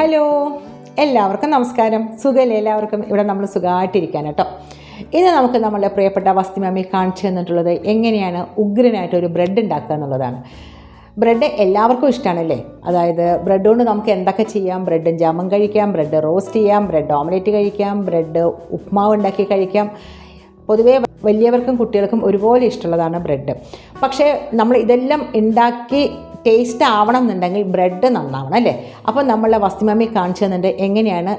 Hello, എല്ലാവർക്കും നമസ്കാരം. സുഖമല്ലേ എല്ലാവർക്കും? ഇവിടെ നമ്മൾ സുഖമായിട്ടിരിക്കാൻ കേട്ടോ. ഇന്ന് നമുക്ക് നമ്മളുടെ പ്രിയപ്പെട്ട വസ്തി മമ്മി കാണിച്ചു തന്നിട്ടുള്ളത് എങ്ങനെയാണ് ഉഗ്രനായിട്ടൊരു ബ്രെഡ് ഉണ്ടാക്കുക എന്നുള്ളതാണ്. ബ്രെഡ് എല്ലാവർക്കും ഇഷ്ടമാണല്ലേ. അതായത് ബ്രെഡ് കൊണ്ട് നമുക്ക് എന്തൊക്കെ ചെയ്യാം. ബ്രെഡ് ജാമും കഴിക്കാം, ബ്രെഡ് റോസ്റ്റ് ചെയ്യാം, ബ്രെഡ് ഓംലെറ്റ് കഴിക്കാം, ബ്രെഡ് ഉപ്മാവ് ഉണ്ടാക്കി കഴിക്കാം. പൊതുവേ വലിയവർക്കും കുട്ടികൾക്കും ഒരുപോലെ ഇഷ്ടമുള്ളതാണ് ബ്രെഡ്. പക്ഷേ നമ്മൾ ഇതെല്ലാം ഉണ്ടാക്കി ടേസ്റ്റ് ആവണം എന്നുണ്ടെങ്കിൽ ബ്രെഡ് നന്നാവണം അല്ലേ. അപ്പോൾ നമ്മളെ വസ്തി മമ്മി കാണിച്ചു തന്നിട്ട് എങ്ങനെയാണ്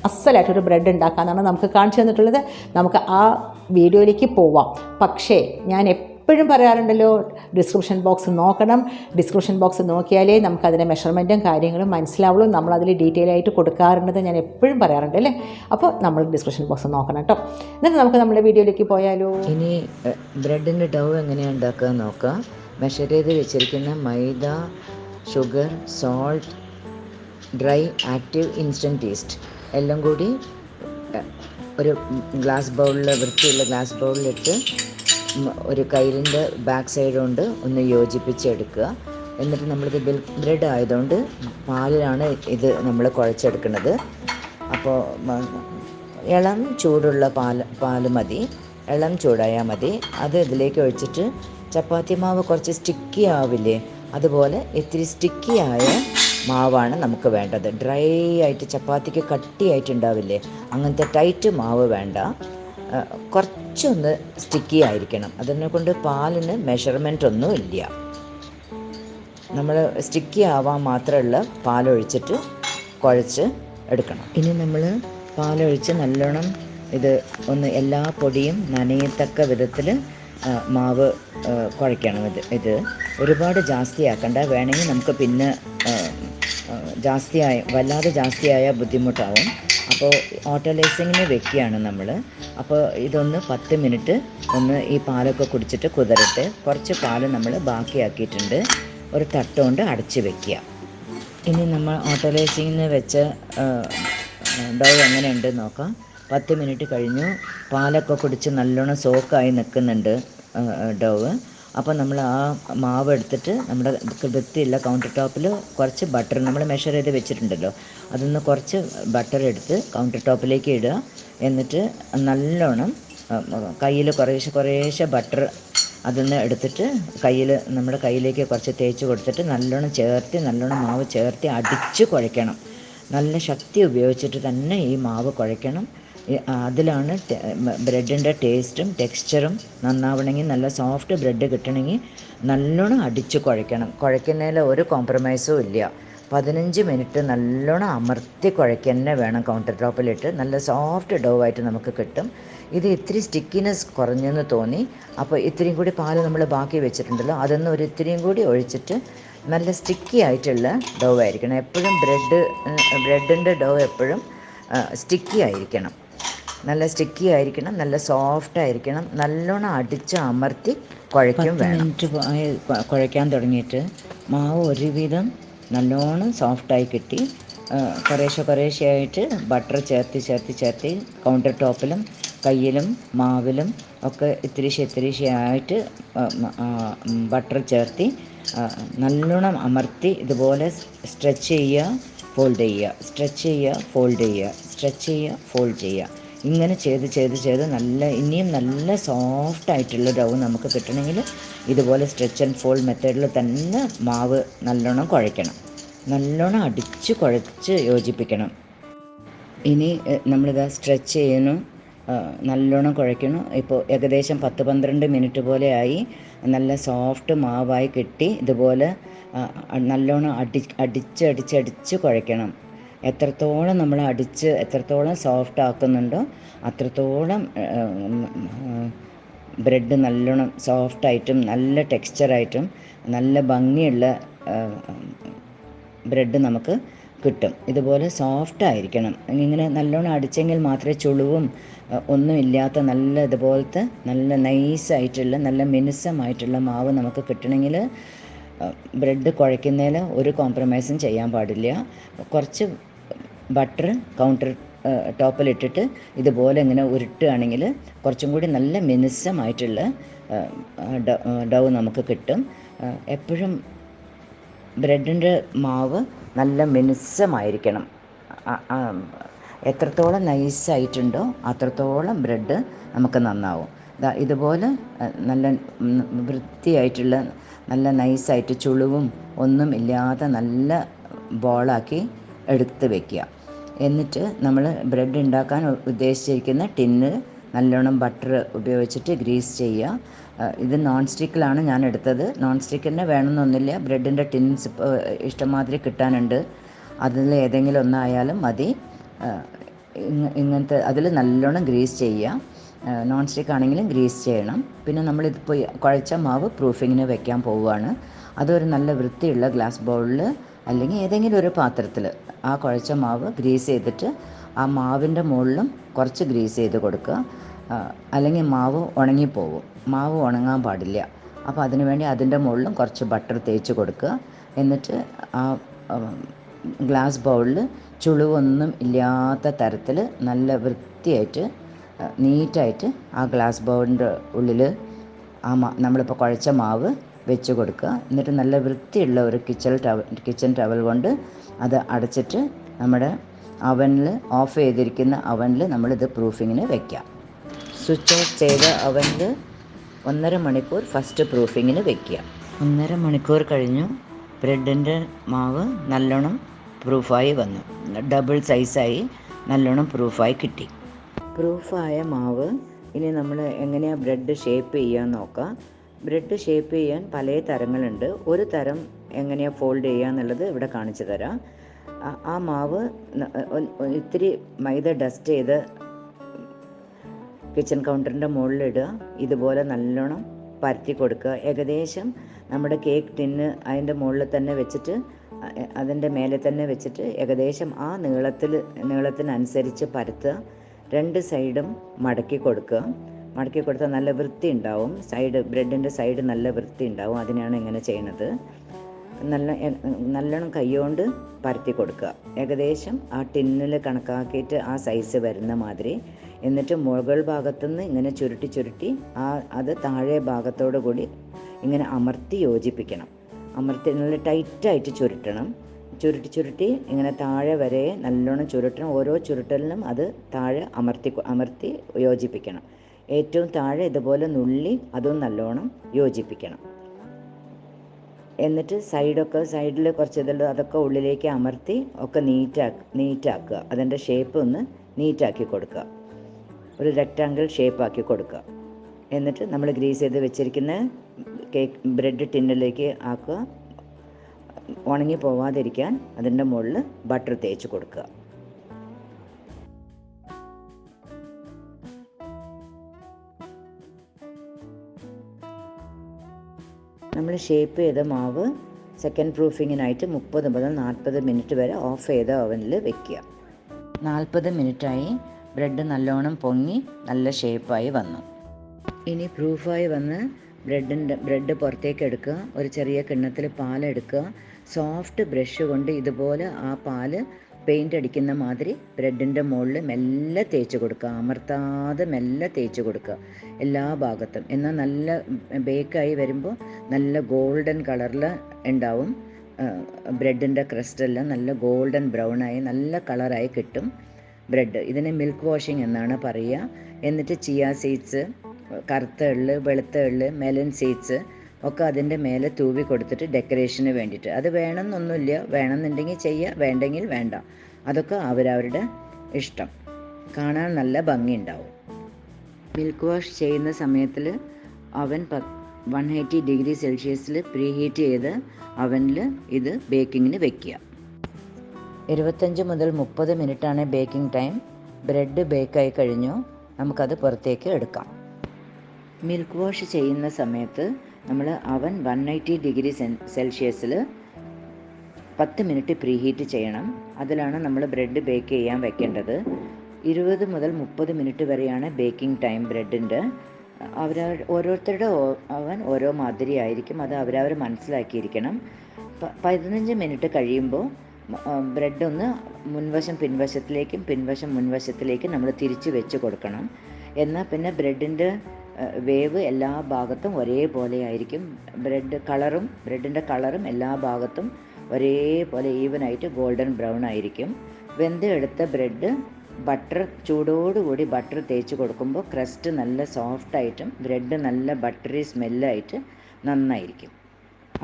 അസലായിട്ടൊരു ബ്രെഡ് ഉണ്ടാക്കാമെന്നാണ് നമുക്ക് കാണിച്ചു തന്നിട്ടുള്ളത്. നമുക്ക് ആ വീഡിയോയിലേക്ക് പോവാം. പക്ഷേ ഞാൻ എപ്പോഴും പറയാറുണ്ടല്ലോ, ഡിസ്ക്രിപ്ഷൻ ബോക്സ് നോക്കണം. ഡിസ്ക്രിപ്ഷൻ ബോക്സ് നോക്കിയാലേ നമുക്കതിൻ്റെ മെഷർമെൻറ്റും കാര്യങ്ങളും മനസ്സിലാവുള്ളൂ. നമ്മളതിൽ ഡീറ്റെയിൽ ആയിട്ട് കൊടുക്കാറുണ്ടെന്ന് ഞാൻ എപ്പോഴും പറയാറുണ്ട് അല്ലേ. അപ്പോൾ നമ്മൾ ഡിസ്ക്രിപ്ഷൻ ബോക്സ് നോക്കണം കേട്ടോ. എന്നിട്ട് നമുക്ക് നമ്മുടെ വീഡിയോയിലേക്ക് പോയാലോ. ഇനി ബ്രെഡിൻ്റെ ഡൗ എങ്ങനെയാണ് ഉണ്ടാക്കുക നോക്കാം. മെഷർ ചെയ്ത് വെച്ചിരിക്കുന്ന maida, sugar, salt, dry active instant yeast എല്ലാം കൂടി ഒരു ഗ്ലാസ് ബൗളിൽ, വൃത്തിയുള്ള ഗ്ലാസ് ബൗളിലിട്ട് ഒരു കയ്യിലിൻ്റെ ബാക്ക് സൈഡ് കൊണ്ട് ഒന്ന് യോജിപ്പിച്ചെടുക്കുക. എന്നിട്ട് നമ്മളിത് ബ്രെഡ് ആയതുകൊണ്ട് പാലിലാണ് ഇത് നമ്മൾ കുഴച്ചെടുക്കുന്നത്. അപ്പോൾ ഇളം ചൂടുള്ള പാല് മതി, ഇളം ചൂടായാൽ മതി. അത് ഇതിലേക്ക് ഒഴിച്ചിട്ട് ചപ്പാത്തി മാവ് കുറച്ച് സ്റ്റിക്കി ആവില്ലേ, അതുപോലെ ഇത്തിരി സ്റ്റിക്കിയായ മാവാണ് നമുക്ക് വേണ്ടത്. ഡ്രൈ ആയിട്ട് ചപ്പാത്തിക്ക് കട്ടിയായിട്ടുണ്ടാവില്ലേ, അങ്ങനത്തെ ടൈറ്റ് മാവ് വേണ്ട. കുറച്ചൊന്ന് സ്റ്റിക്കി ആയിരിക്കണം. അതിനെ കൊണ്ട് പാലിന് മെഷർമെൻ്റ് ഒന്നും ഇല്ല. നമ്മൾ സ്റ്റിക്കി ആവാൻ മാത്രമുള്ള പാലൊഴിച്ചിട്ട് കുഴച്ച് എടുക്കണം. ഇനി നമ്മൾ പാലൊഴിച്ച് നല്ലോണം ഇത് ഒന്ന് എല്ലാ പൊടിയും നനയത്തക്ക വിധത്തിൽ മാവ് കുഴയ്ക്കണം. ഇത് ഒരുപാട് ജാസ്തിയാക്കണ്ട. വേണമെങ്കിൽ നമുക്ക് പിന്നെ വല്ലാതെ ജാസ്തിയായ ബുദ്ധിമുട്ടാവും. അപ്പോൾ ഓട്ടോലൈസിങ്ങിന് വെക്കുകയാണ് നമ്മൾ. അപ്പോൾ ഇതൊന്ന് 10 മിനിറ്റ് ഒന്ന് ഈ പാലൊക്കെ കുടിച്ചിട്ട് കുതിരട്ടെ. കുറച്ച് പാല് നമ്മൾ ബാക്കിയാക്കിയിട്ടുണ്ട്. ഒരു തട്ടുകൊണ്ട് അടച്ച് വെക്കുക. ഇനി നമ്മൾ ഓട്ടോലൈസിങ്ങിന് വെച്ച ഡൗ എങ്ങനെയുണ്ട് നോക്കാം. 10 മിനിറ്റ് കഴിഞ്ഞു. പാലൊക്കെ കുടിച്ച് നല്ലോണം സോക്കായി നിൽക്കുന്നുണ്ട് ഡവ്. അപ്പോൾ നമ്മൾ ആ മാവ് എടുത്തിട്ട് നമ്മുടെ വൃത്തിയുള്ള കൗണ്ടർ ടോപ്പിൽ കുറച്ച് ബട്ടർ നമ്മൾ മെഷർ ചെയ്ത് വെച്ചിട്ടുണ്ടല്ലോ, അതിന്ന് കുറച്ച് ബട്ടർ എടുത്ത് കൗണ്ടർ ടോപ്പിലേക്ക് ഇടുക. എന്നിട്ട് നല്ലോണം കയ്യിൽ കുറേശ്ശെ ബട്ടർ അതിന്ന് എടുത്തിട്ട് നമ്മുടെ കയ്യിലേക്ക് കുറച്ച് തേച്ച് കൊടുത്തിട്ട് നല്ലോണം മാവ് ചേർത്ത് അടിച്ച് കുഴയ്ക്കണം. നല്ല ശക്തി ഉപയോഗിച്ചിട്ട് തന്നെ ഈ മാവ് കുഴയ്ക്കണം. അതിലാണ് ബ്രെഡിൻ്റെ ടേസ്റ്റും ടെക്സ്ചറും നന്നാവണമെങ്കിൽ, നല്ല സോഫ്റ്റ് ബ്രെഡ് കിട്ടണമെങ്കിൽ നല്ലോണം അടിച്ച് കുഴയ്ക്കണം. കുഴയ്ക്കുന്നതിൽ ഒരു കോംപ്രമൈസും ഇല്ല. 15 മിനിറ്റ് നല്ലോണം അമർത്തി കുഴയ്ക്കന്നെ വേണം കൗണ്ടർ ടോപ്പിലിട്ട്. നല്ല സോഫ്റ്റ് ഡോ ആയിട്ട് നമുക്ക് കിട്ടും. ഇത് ഇത്തിരി സ്റ്റിക്കിനെസ് കുറഞ്ഞെന്ന് തോന്നി. അപ്പോൾ ഇത്തിരിയും കൂടി പാല് നമ്മൾ ബാക്കി വെച്ചിട്ടുണ്ടല്ലോ, അതൊന്ന് ഇത്തിരിയും കൂടി ഒഴിച്ചിട്ട് നല്ല സ്റ്റിക്കി ആയിട്ടുള്ള ഡോ ആയിരിക്കണം. എപ്പോഴും ബ്രെഡിൻ്റെ ഡോ എപ്പോഴും സ്റ്റിക്കി ആയിരിക്കണം. നല്ല സ്റ്റിക്കി ആയിരിക്കണം, നല്ല സോഫ്റ്റ് ആയിരിക്കണം. നല്ലോണം അടിച്ച് അമർത്തി കുഴയ്ക്കും വേണം. 10 മിനിറ്റ് കുഴയ്ക്കാൻ തുടങ്ങിയിട്ട് മാവ് ഒരുവിധം നല്ലോണം സോഫ്റ്റായി കിട്ടി. കുറേശ്ശെയായിട്ട് ബട്ടർ ചേർത്തി കൗണ്ടർ ടോപ്പിലും കയ്യിലും മാവിലും ഒക്കെ ഇത്തിരിശ്ശെയായിട്ട് ബട്ടർ ചേർത്തി നല്ലോണം അമർത്തി ഇതുപോലെ സ്ട്രെച്ച് ചെയ്യുക, ഫോൾഡ് ചെയ്യുക, സ്ട്രെച്ച് ചെയ്യുക, ഫോൾഡ് ചെയ്യുക, സ്ട്രെച്ച് ചെയ്യുക, ഫോൾഡ് ചെയ്യുക. ഇങ്ങനെ ചെയ്ത് ഇനിയും നല്ല സോഫ്റ്റായിട്ടുള്ള ഡൗ നമുക്ക് കിട്ടണമെങ്കിൽ ഇതുപോലെ സ്ട്രെച്ച് ആൻഡ് ഫോൾഡ് മെത്തേഡിൽ തന്നെ മാവ് നല്ലോണം കുഴയ്ക്കണം. നല്ലോണം അടിച്ച് കുഴച്ച് യോജിപ്പിക്കണം. ഇനി നമ്മളിത് സ്ട്രെച്ച് ചെയ്യണം, നല്ലോണം കുഴയ്ക്കണം. ഇപ്പോൾ ഏകദേശം 10-12 മിനിറ്റ് പോലെ ആയി. നല്ല സോഫ്റ്റ് മാവായി കിട്ടി. ഇതുപോലെ നല്ലോണം അടിച്ച് കുഴയ്ക്കണം. എത്രത്തോളം നമ്മൾ എത്രത്തോളം സോഫ്റ്റ് ആക്കുന്നുണ്ടോ അത്രത്തോളം ബ്രെഡ് നല്ലോണം സോഫ്റ്റായിട്ടും നല്ല ടെക്സ്ചറായിട്ടും നല്ല ഭംഗിയുള്ള ബ്രെഡ് നമുക്ക് കിട്ടും. ഇതുപോലെ സോഫ്റ്റായിരിക്കണം. ഇങ്ങനെ നല്ലോണം അടിച്ചെങ്കിൽ മാത്രമേ ചുളിവും ഒന്നുമില്ലാത്ത ഇതുപോലത്തെ നല്ല നൈസായിട്ടുള്ള നല്ല മിനുസമായിട്ടുള്ള മാവ് നമുക്ക് കിട്ടണമെങ്കിൽ ബ്രെഡ് കുഴയ്ക്കുന്നതിൽ ഒരു കോംപ്രമൈസും ചെയ്യാൻ പാടില്ല. കുറച്ച് ബട്ടർ കൗണ്ടർ ടോപ്പിലിട്ടിട്ട് ഇതുപോലെ ഇങ്ങനെ ഉരുട്ടുകയാണെങ്കിൽ കുറച്ചും കൂടി നല്ല മിനുസമായിട്ടുള്ള ഡൗ നമുക്ക് കിട്ടും. എപ്പോഴും ബ്രെഡിൻ്റെ മാവ് നല്ല മിനുസമായിരിക്കണം. എത്രത്തോളം നൈസായിട്ടുണ്ടോ അത്രത്തോളം ബ്രെഡ് നമുക്ക് നന്നാവും. ഇതുപോലെ നല്ല വൃത്തിയായിട്ടുള്ള നല്ല നൈസായിട്ട് ചുളിവും ഒന്നും ഇല്ലാതെ നല്ല ബോളാക്കി എടുത്ത് വയ്ക്കുക. എന്നിട്ട് നമ്മൾ ബ്രെഡ് ഉണ്ടാക്കാൻ ഉദ്ദേശിച്ചിരിക്കുന്ന ടിന്ന് നല്ലോണം ബട്ടർ ഉപയോഗിച്ചിട്ട് ഗ്രീസ് ചെയ്യുക. ഇത് നോൺ സ്റ്റിക്കിലാണ് ഞാൻ എടുത്തത്. നോൺ സ്റ്റിക്ക് തന്നെ വേണമെന്നൊന്നുമില്ല. ബ്രെഡിൻ്റെ ടിൻസ് ഇഷ്ടംമാതിരി കിട്ടാനുണ്ട്. അതിൽ ഏതെങ്കിലും ഒന്നായാലും മതി. ഇങ്ങനത്തെ അതിൽ നല്ലോണം ഗ്രീസ് ചെയ്യുക. നോൺ സ്റ്റിക്ക് ആണെങ്കിലും ഗ്രീസ് ചെയ്യണം. പിന്നെ നമ്മളിതിപ്പോൾ കുഴച്ച മാവ് പ്രൂഫിങ്ങിന് വെക്കാൻ പോവുകയാണ്. അതൊരു നല്ല വൃത്തിയുള്ള ഗ്ലാസ് ബൗളിൽ അല്ലെങ്കിൽ ഏതെങ്കിലും ഒരു പാത്രത്തിൽ ആ കുഴച്ച മാവ് ഗ്രീസ് ചെയ്തിട്ട് ആ മാവിൻ്റെ മുകളിലും കുറച്ച് ഗ്രീസ് ചെയ്ത് കൊടുക്കുക. അല്ലെങ്കിൽ മാവ് ഉണങ്ങിപ്പോവും. മാവ് ഉണങ്ങാൻ പാടില്ല. അപ്പോൾ അതിന് വേണ്ടി അതിൻ്റെ മുകളിലും കുറച്ച് ബട്ടർ തേച്ച് കൊടുക്കുക. എന്നിട്ട് ആ ഗ്ലാസ് ബൗളിൽ ചുളിവൊന്നും ഇല്ലാത്ത തരത്തിൽ നല്ല വൃത്തിയായിട്ട് നീറ്റായിട്ട് ആ ഗ്ലാസ് ബൗളിൻ്റെ ഉള്ളിൽ ആ നമ്മളിപ്പോൾ കുഴച്ച മാവ് വെച്ച് കൊടുക്കുക. എന്നിട്ട് നല്ല വൃത്തിയുള്ള ഒരു കിച്ചൺ ടവൽ കൊണ്ട് അത് അടച്ചിട്ട് നമ്മുടെ അവനിൽ ഓഫ് ചെയ്തിരിക്കുന്ന അവനിൽ നമ്മളിത് പ്രൂഫിങ്ങിന് വയ്ക്കാം. സ്വിച്ച് ഓഫ് ചെയ്ത അവനിൽ 1.5 മണിക്കൂർ ഫസ്റ്റ് പ്രൂഫിങ്ങിന് വയ്ക്കുക. 1.5 മണിക്കൂർ കഴിഞ്ഞു. ബ്രെഡിൻ്റെ മാവ് നല്ലോണം പ്രൂഫായി വന്നു. ഡബിൾ സൈസായി നല്ലോണം പ്രൂഫായി കിട്ടി. പ്രൂഫായ മാവ് ഇനി നമ്മൾ എങ്ങനെയാണ് ബ്രെഡ് ഷേപ്പ് ചെയ്യാൻ നോക്കാം. ബ്രെഡ് ഷേപ്പ് ചെയ്യാൻ പല തരങ്ങളുണ്ട്. ഒരു തരം എങ്ങനെയാണ് ഫോൾഡ് ചെയ്യുക എന്നുള്ളത് ഇവിടെ കാണിച്ചു തരാം. ആ മാവ് ഇത്തിരി മൈദ ഡസ്റ്റ് ചെയ്ത് കിച്ചൺ കൗണ്ടറിൻ്റെ മുകളിലിടുക. ഇതുപോലെ നല്ലോണം പരത്തി കൊടുക്കുക. ഏകദേശം നമ്മുടെ കേക്ക് ടിന്ന് അതിൻ്റെ മുകളിൽ തന്നെ വെച്ചിട്ട് അതിൻ്റെ മേലെ തന്നെ വെച്ചിട്ട് ഏകദേശം ആ നീളത്തിനനുസരിച്ച് പരത്തുക. 2 സൈഡും മടക്കി കൊടുക്കുക. മടക്കി കൊടുത്താൽ നല്ല വൃത്തി ഉണ്ടാവും. ബ്രെഡിൻ്റെ സൈഡ് നല്ല വൃത്തി ഉണ്ടാവും. അതിനാണ് ഇങ്ങനെ ചെയ്യുന്നത്. നല്ലോണം കൈകൊണ്ട് പരത്തി കൊടുക്കുക. ഏകദേശം ആ ടിന്നിൽ കണക്കാക്കിയിട്ട് ആ സൈസ് വരുന്ന മാതിരി. എന്നിട്ട് മുകൾ ഭാഗത്തുനിന്ന് ഇങ്ങനെ ചുരുട്ടി അത് താഴെ ഭാഗത്തോടു കൂടി ഇങ്ങനെ അമർത്തി യോജിപ്പിക്കണം. നല്ല ടൈറ്റായിട്ട് ചുരുട്ടണം. ചുരുട്ടി ഇങ്ങനെ താഴെ വരെ നല്ലോണം ചുരുട്ടണം. ഓരോ ചുരുട്ടലിനും അത് താഴെ അമർത്തി യോജിപ്പിക്കണം. ഏറ്റവും താഴെ ഇതുപോലെ നുള്ളി അതും നല്ലോണം യോജിപ്പിക്കണം. എന്നിട്ട് സൈഡിൽ കുറച്ച് ഇതുള്ളത് അതൊക്കെ ഉള്ളിലേക്ക് അമർത്തി ഒക്കെ നീറ്റാക്കുക. അതിൻ്റെ ഷേപ്പ് ഒന്ന് നീറ്റാക്കി കൊടുക്കുക. ഒരു റെക്റ്റാങ്കിൾ ഷേപ്പാക്കി കൊടുക്കുക. എന്നിട്ട് നമ്മൾ ഗ്രീസ് ചെയ്ത് വെച്ചിരിക്കുന്ന ബ്രെഡ് ടിന്നിലേക്ക് ആക്കുക. ഉണങ്ങി പോവാതിരിക്കാൻ അതിൻ്റെ മുകളിൽ ബട്ടർ തേച്ച് കൊടുക്കുക. നമ്മൾ ഷേപ്പ് ചെയ്ത മാവ് സെക്കൻഡ് പ്രൂഫിങ്ങിനായിട്ട് 30 മുതൽ 40 മിനിറ്റ് വരെ ഓഫ് ചെയ്ത ഓവനിൽ വെക്കുക. 40 മിനിറ്റായി. ബ്രെഡ് നല്ലോണം പൊങ്ങി നല്ല ഷേപ്പായി വന്നു. ഇനി പ്രൂഫായി വന്ന് ബ്രെഡ് പുറത്തേക്ക് എടുക്കുക. ഒരു ചെറിയ കിണ്ണത്തിൽ പാലെടുക്കുക. സോഫ്റ്റ് ബ്രഷ് കൊണ്ട് ഇതുപോലെ ആ പാല് പെയിൻ്റ് അടിക്കുന്ന മാതിരി ബ്രെഡിൻ്റെ മുകളിൽ മെല്ലെ തേച്ച് കൊടുക്കുക. അമർത്താതെ മെല്ലെ തേച്ച് കൊടുക്കുക എല്ലാ ഭാഗത്തും. എന്നാൽ നല്ല ബേക്കായി വരുമ്പോൾ നല്ല ഗോൾഡൻ കളറിൽ ഉണ്ടാവും. ബ്രെഡിൻ്റെ ക്രസ്റ്റെല്ലാം നല്ല ഗോൾഡൻ ബ്രൗണായി നല്ല കളറായി കിട്ടും ബ്രെഡ്. ഇതിന് മിൽക്ക് വാഷിംഗ് എന്നാണ് പറയുക. എന്നിട്ട് ചിയ സീഡ്സ്, കറുത്ത എള്ള്, വെളുത്ത എള്ള്, മെലൻ സീഡ്സ് ഒക്കെ അതിൻ്റെ മേലെ തൂവി കൊടുത്തിട്ട് ഡെക്കറേഷന് വേണ്ടിയിട്ട്. അത് വേണമെന്നൊന്നുമില്ല. വേണമെന്നുണ്ടെങ്കിൽ ചെയ്യുക, വേണ്ടെങ്കിൽ വേണ്ട. അതൊക്കെ അവരവരുടെ ഇഷ്ടം. കാണാൻ നല്ല ഭംഗിയുണ്ടാവും. മിൽക്ക് വാഷ് ചെയ്യുന്ന സമയത്തിൽ അവൻ 180 ഡിഗ്രി സെൽഷ്യസിൽ പ്രീ ഹീറ്റ് ചെയ്ത് അവനിൽ ഇത് ബേക്കിങ്ങിന് വെക്കുക. 25 മുതൽ 30 മിനിറ്റാണ് ബേക്കിംഗ് ടൈം. ബ്രെഡ് ബേക്കായി കഴിഞ്ഞു. നമുക്കത് പുറത്തേക്ക് എടുക്കാം. മിൽക്ക് വാഷ് ചെയ്യുന്ന സമയത്ത് നമ്മൾ അവൻ 180 ഡിഗ്രി സെൽഷ്യസിൽ 10 മിനിറ്റ് പ്രീ ഹീറ്റ് ചെയ്യണം. അതിലാണ് നമ്മൾ ബ്രെഡ് ബേക്ക് ചെയ്യാൻ വെക്കേണ്ടത്. 20 മുതൽ 30 മിനിറ്റ് വരെയാണ് ബേക്കിംഗ് ടൈം ബ്രെഡിൻ്റെ. ഓരോരുത്തരുടെ അവൻ ഓരോ മാതിരി ആയിരിക്കും. അത് അവരവർ മനസ്സിലാക്കിയിരിക്കണം. 15 മിനിറ്റ് കഴിയുമ്പോൾ ബ്രെഡ് ഒന്ന് മുൻവശം പിൻവശത്തിലേക്കും പിൻവശം മുൻവശത്തിലേക്കും നമ്മൾ തിരിച്ച് വെച്ച് കൊടുക്കണം. എന്നാൽ പിന്നെ ബ്രെഡിൻ്റെ വേവ് എല്ലാ ഭാഗത്തും ഒരേപോലെ ആയിരിക്കും. ബ്രെഡിൻ്റെ കളറും എല്ലാ ഭാഗത്തും ഒരേപോലെ ഈവനായിട്ട് ഗോൾഡൻ ബ്രൗൺ ആയിരിക്കും. വെന്തെടുത്ത ബ്രെഡ് ബട്ടർ ചൂടോടുകൂടി ബട്ടർ തേച്ച് കൊടുക്കുമ്പോൾ ക്രസ്റ്റ് നല്ല സോഫ്റ്റായിട്ടും ബ്രെഡ് നല്ല ബട്ടറി സ്മെല്ലായിട്ട് നന്നായിരിക്കും.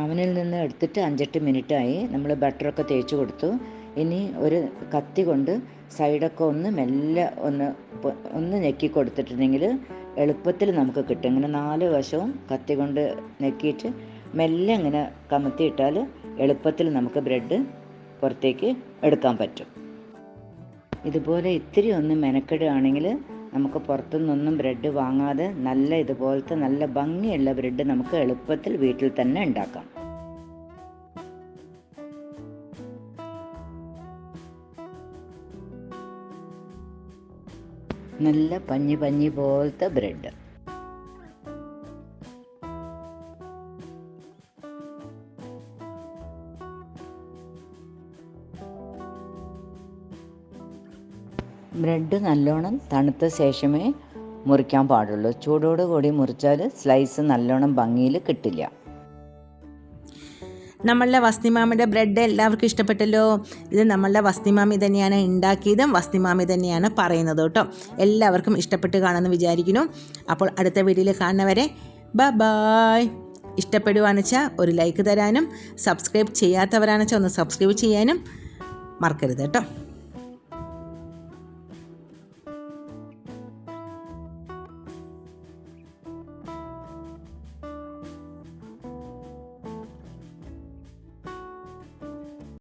അവനിൽ നിന്ന് എടുത്തിട്ട് 5-8 മിനിറ്റായി. നമ്മൾ ബട്ടറൊക്കെ തേച്ച് കൊടുത്തു. ഇനി ഒരു കത്തി കൊണ്ട് സൈഡൊക്കെ ഒന്ന് മെല്ലെ ഒന്ന് ഞെക്കി കൊടുത്തിട്ടുണ്ടെങ്കിൽ എളുപ്പത്തിൽ നമുക്ക് കിട്ടും. ഇങ്ങനെ 4 വശവും കത്തി കൊണ്ട് ഞെക്കിയിട്ട് മെല്ലെ ഇങ്ങനെ കമത്തിയിട്ടാൽ എളുപ്പത്തിൽ നമുക്ക് ബ്രെഡ് പുറത്തേക്ക് എടുക്കാൻ പറ്റും. ഇതുപോലെ ഇത്തിരി ഒന്ന് മെനക്കെടുകയാണെങ്കിൽ നമുക്ക് പുറത്തുനിന്നൊന്നും ബ്രെഡ് വാങ്ങാതെ നല്ല ഇതുപോലത്തെ നല്ല ഭംഗിയുള്ള ബ്രെഡ് നമുക്ക് എളുപ്പത്തിൽ വീട്ടിൽ തന്നെ ഉണ്ടാക്കാം. നല്ല പഞ്ഞി പോലത്തെ ബ്രെഡ്. ബ്രെഡ് നല്ലോണം തണുത്ത ശേഷമേ മുറിക്കാൻ പാടുള്ളൂ. ചൂടോട് കൂടി മുറിച്ചാൽ സ്ലൈസ് നല്ലോണം ഭംഗിയിൽ കിട്ടില്ല. നമ്മളുടെ വസ്തിമാമിയുടെ ബ്രെഡ് എല്ലാവർക്കും ഇഷ്ടപ്പെട്ടല്ലോ. ഇത് നമ്മളുടെ വസ്തിമാമി തന്നെയാണ് ഉണ്ടാക്കിയതും വസ്തിമാമി തന്നെയാണ് പറയുന്നത് കേട്ടോ. എല്ലാവർക്കും ഇഷ്ടപ്പെട്ട് കാണുമെന്ന് വിചാരിക്കുന്നു. അപ്പോൾ അടുത്ത വീഡിയോയിൽ കാണുന്നവരെ ബൈ. ഇഷ്ടപ്പെടുവാന്ന് വെച്ചാൽ ഒരു ലൈക്ക് തരാനും സബ്സ്ക്രൈബ് ചെയ്യാത്തവരാണെന്ന് വെച്ചാൽ ഒന്ന് സബ്സ്ക്രൈബ് ചെയ്യാനും മറക്കരുത് കേട്ടോ.